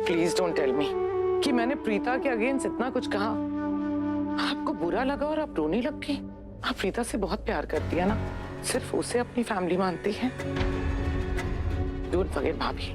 Please don't tell me कि मैंने प्रीता के अगेंस्ट इतना कुछ कहा। आपको बुरा लगा और आप रोने लग गई। आप प्रीता से बहुत प्यार करती है ना, सिर्फ उसे अपनी फैमिली मानती है। डोंट फॉरगेट भाभी,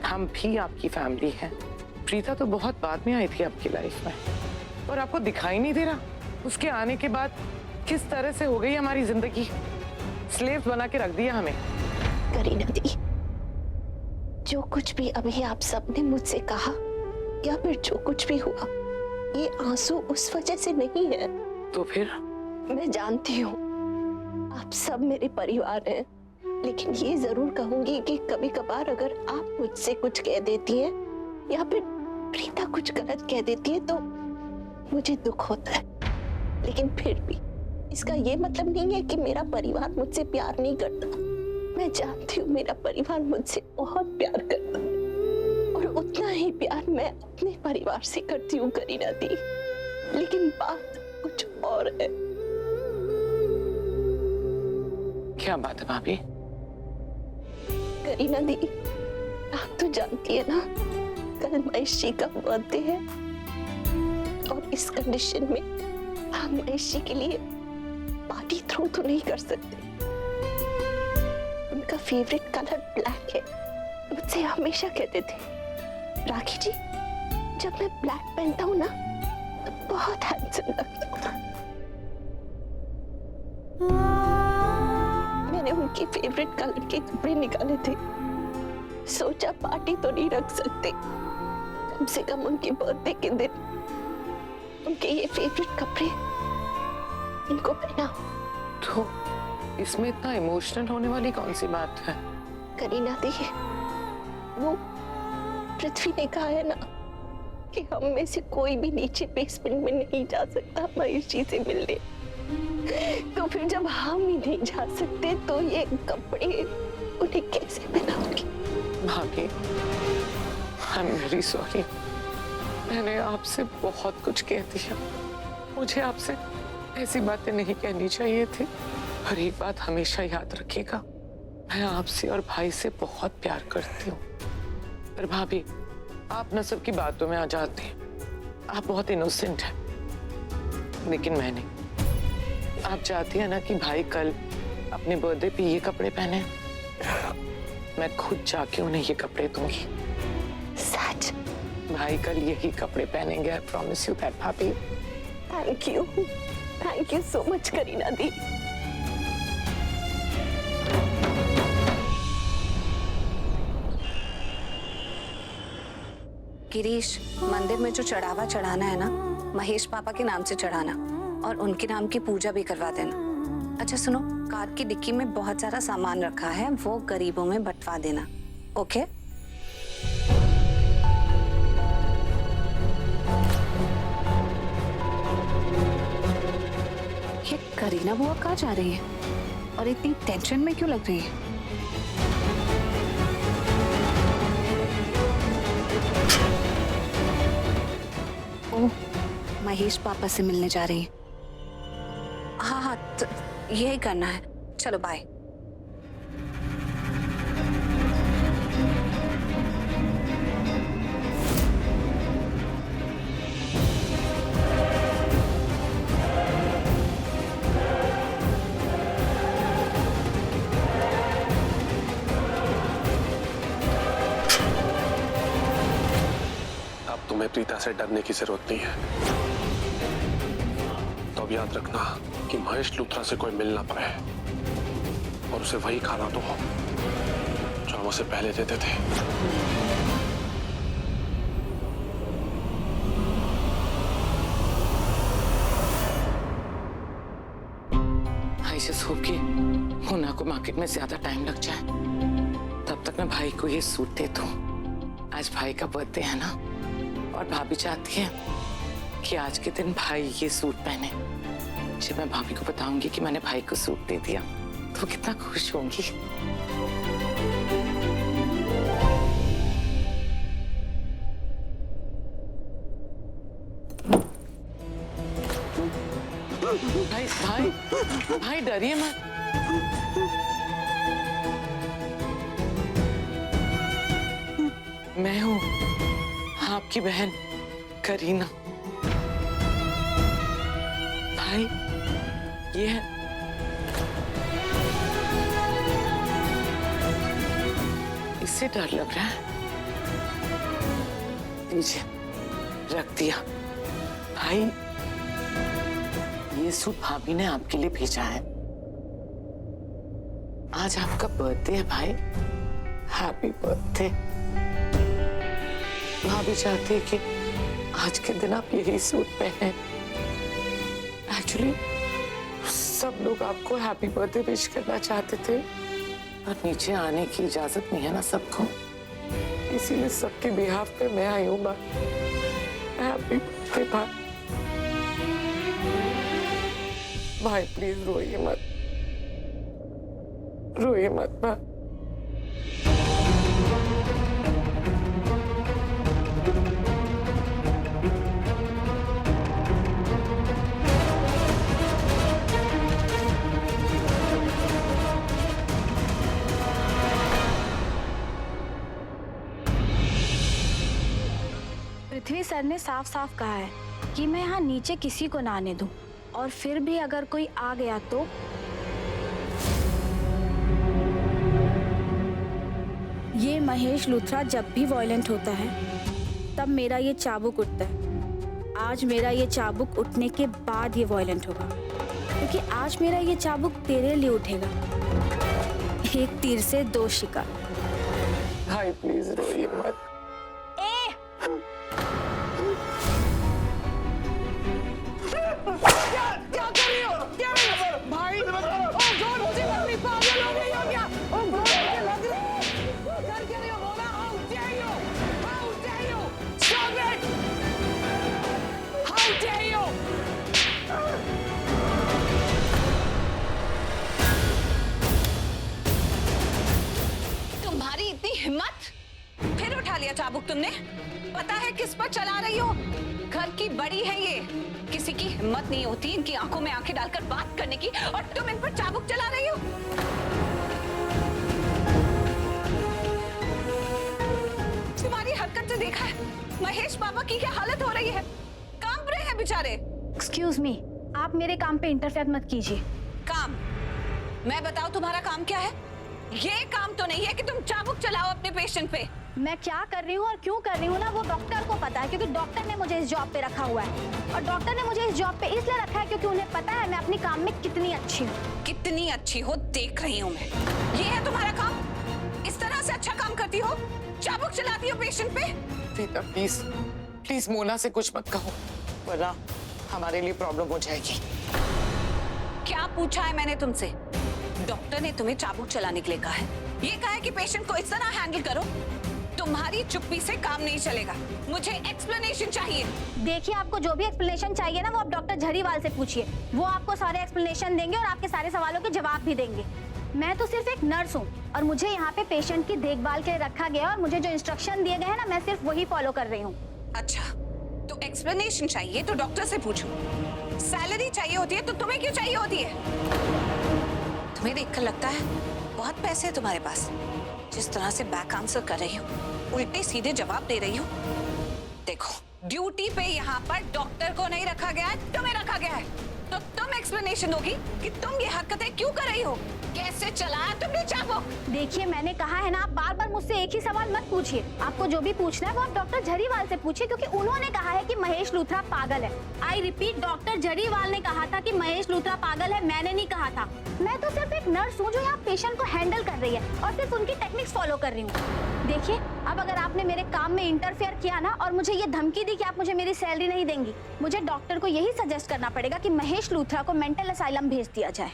हम भी आपकी फैमिली हैं। प्रीता तो बहुत बाद में आई थी आपकी लाइफ में और आपको दिखाई नहीं दे रहा उसके आने के बाद किस तरह से हो गई हमारी जिंदगी। स्लेव बना के रख दिया हमें। करीना दी, जो कुछ भी अभी आप सबने मुझसे कहा या फिर जो कुछ भी हुआ, ये आंसू उस वजह से नहीं है। तो फिर? मैं जानती हूँ आप सब मेरे परिवार हैं, लेकिन ये जरूर कहूंगी कि कभी कभार अगर आप मुझसे कुछ कह देती हैं या फिर प्रीता कुछ गलत कह देती है तो मुझे दुख होता है। लेकिन फिर भी इसका ये मतलब नहीं है कि मेरा परिवार मुझसे प्यार नहीं करता। मैं जानती हूँ मेरा परिवार मुझसे बहुत प्यार करता है और उतना ही प्यार मैं अपने परिवार से करती हूँ करीना दी। लेकिन बात कुछ और है। क्या बात है भाभी? करीना दी, आप तो जानती है ना, कल महेश जी का बर्थडे है और इस कंडीशन में हम महेश जी के लिए पार्टी थ्रो तो नहीं कर सकते। उनका फेवरेट कलर ब्लैक है। मुझसे हमेशा कहते थे, राखी जी जब मैं ब्लैक पहनता हूँ ना तो बहुत हैंडसम लगता हूँ। मैंने उनके फेवरेट कलर के कपड़े निकाले थे। सोचा पार्टी तो नहीं रख सकते, कम से कम उनके बर्थडे के दिन उनके ये फेवरेट कपड़े उनको पहनाओ। तो इसमें इतना इमोशनल होने वाली कौन सी बात है? करीना दी, वो पृथ्वी ने कहा है ना कि हम में से कोई भी नीचे बेसमेंट में नहीं जा सकता महेश जी से मिलने। तो फिर जब हम ही नहीं जा सकते तो ये कपड़े उन्हें कैसे पहनाऊंगी? भाभी, आई एम वेरी सॉरी। मैंने आपसे बहुत कुछ कह दिया। मुझे आपसे ऐसी बातें नहीं कहनी चाहिए थी। पर एक बात हमेशा याद रखिएगा, मैं आपसे और भाई से बहुत प्यार करती हूँ। पर भाभी, आप न सबकी बातों में आ जाती हैं। आप बहुत इनोसेंट हैं, लेकिन मैं नहीं। आप चाहती है ना कि भाई कल अपने बर्थडे पे ये कपड़े पहने। मैं खुद जाके उन्हें ये कपड़े दूंगी। सच? भाई कल यही कपड़े पहनेंगे। आई प्रॉमिस यू दैट भाभी। Thank you so much Kareena दी। गिरीश, मंदिर में जो चढ़ावा चढ़ाना है ना, महेश पापा के नाम से चढ़ाना और उनके नाम की पूजा भी करवा देना। अच्छा सुनो, कार की डिक्की में बहुत सारा सामान रखा है, वो गरीबों में बंटवा देना। ओके? ये करीना बुआ कहाँ जा रही है और इतनी टेंशन में क्यों लग रही है? ओह, महेश पापा से मिलने जा रही है। हाँ, तो यही करना है। चलो बाय। तुम्हें प्रीता से डरने की जरूरत नहीं है। तो अब याद रखना कि महेश लूथरा से कोई मिल ना पाए और उसे वही खाना दो जो हम उसे पहले देते थे। आई जस्ट होप कि मोना को मार्केट में ज्यादा टाइम लग जाए, तब तक मैं भाई को ये सूट दे दूं। आज भाई का बर्थडे है ना, और भाभी चाहती है कि आज के दिन भाई ये सूट पहने। जब मैं भाभी को बताऊंगी कि मैंने भाई को सूट दे दिया तो कितना खुश होंगी। भाई भाई भाई डरिए मत। मैं हूँ। आपकी बहन करीना। भाई ये है। इससे डर लग रहा है। लीजिए, रख दिया। भाई ये सूट भाभी ने आपके लिए भेजा है। आज आपका बर्थडे है भाई, हैप्पी बर्थडे। भाभी चाहती है कि आज के दिन आप यही सूट पहने। एक्चुअली सब लोग आपको हैप्पी बर्थडे विश करना चाहते थे, पर नीचे आने की इजाजत नहीं है ना सबको, इसीलिए सबके बिहाफ पे मैं आई हूँ। हैप्पी बर्थडे भाई। भाई प्लीज रोइए मत, रोइए मत भाई। पृथ्वी सर ने साफ साफ कहा है कि मैं यहाँ नीचे किसी को ना आने दूं, और फिर भी अगर कोई आ गया तो ये महेश लूथरा जब भी वॉयलेंट होता है तब मेरा ये चाबुक उठता है। आज मेरा ये चाबुक उठने के बाद ये वॉयलेंट होगा, क्योंकि आज मेरा ये चाबुक तेरे लिए उठेगा। एक तीर से दो शिकार। भाई प्लीज रोइए मत। क्या कर रही हो? क्या भाई? जोर मुझे लग रही, पागल हो गई हो क्या? मुझे लग रही। कर क्या रही हो? बोला, how dare you? How dare you? Stop it! How dare you? तुम्हारी इतनी हिम्मत? फिर उठा लिया चाबुक तुमने? पता है किस पर चला रही हो? घर की बड़ी है ये, किसी की हिम्मत नहीं होती इनकी आंखों में आंखें डालकर बात करने की, और तुम इन पर चाबुक चला रही हो। तुम्हारी हरकत से देखा है महेश पापा की क्या हालत हो रही है, कांप रहे हैं बेचारे। एक्सक्यूज मी, आप मेरे काम पे इंटरफेयर मत कीजिए। काम? मैं बताऊं तुम्हारा काम क्या है? ये काम तो नहीं है कि तुम चाबुक चलाओ अपने पेशेंट पे। मैं क्या कर रही हूँ और क्यों कर रही हूँ ना, वो डॉक्टर को पता है, क्योंकि डॉक्टर ने मुझे इस जॉब पे रखा हुआ है। और डॉक्टर ने मुझे इस जॉब पे इसलिए रखा है क्योंकि उन्हें पता है मैं अपने काम में कितनी अच्छी हूँ। कितनी अच्छी हो देख रही हूँ मैं। ये है तुम्हारा काम? इस तरह से अच्छा काम करती हो, चाबुक चलाती हो पेशेंट पे? प्रीता प्लीज, प्लीज मोना से कुछ मत कहो, वरना हमारे लिए प्रॉब्लम हो जाएगी। क्या पूछा है मैंने तुमसे? डॉक्टर ने तुम्हें चाबुक चलाने के लिए कहा है, ये कहा है कि पेशेंट को इस तरह हैंडल करो। तुम्हारी चुप्पी से काम नहीं चलेगा, मुझे एक्सप्लेनेशन चाहिए। देखिए, आपको जो भी एक्सप्लेनेशन चाहिए ना, वो आप डॉक्टर झरीवाल से पूछिए, वो आपको सारे एक्सप्लेनेशन देंगे और आपके सारे सवालों के जवाब भी देंगे। मैं तो सिर्फ एक नर्स हूँ और मुझे यहाँ पे पेशेंट की देखभाल के लिए रखा गया, और मुझे जो इंस्ट्रक्शन दिए गए हैं ना, मैं सिर्फ वही फॉलो कर रही हूँ। अच्छा, तो एक्सप्लेनेशन चाहिए तो डॉक्टर से पूछो, सैलरी चाहिए होती है तो तुम्हें क्यों चाहिए होती है? तुम्हें देखकर लगता है बहुत पैसे है तुम्हारे पास, जिस तरह से बैक आंसर कर रही हो, उल्टे सीधे जवाब दे रही हो। देखो, ड्यूटी पे यहाँ पर डॉक्टर को नहीं रखा गया है, तुम्हें रखा गया है, तो तुम एक्सप्लेनेशन दोगी कि तुम ये हरकतें क्यों कर रही हो, कैसे चलाया तुमने चाबुक। देखिए, मैंने कहा है ना, आप बार बार मुझसे एक ही सवाल मत पूछिए। आपको जो भी पूछना है वो आप डॉक्टर झरीवाल से पूछिए, क्योंकि उन्होंने कहा है कि महेश लूथरा पागल है। आई रिपीट, डॉक्टर झरीवाल ने कहा था कि महेश लूथरा पागल है, मैंने नहीं कहा था। मैं तो सिर्फ एक नर्स हूँ जो यहाँ पेशेंट को हैंडल कर रही है और सिर्फ उनकी टेक्निक्स फॉलो कर रही हूँ। देखिए, अब अगर आपने मेरे काम में इंटरफेयर किया ना और मुझे ये धमकी दी कि आप मुझे मेरी सैलरी नहीं देंगी, मुझे डॉक्टर को यही सजेस्ट करना पड़ेगा कि महेश लूथरा को मेंटल असाइलम भेज दिया जाए।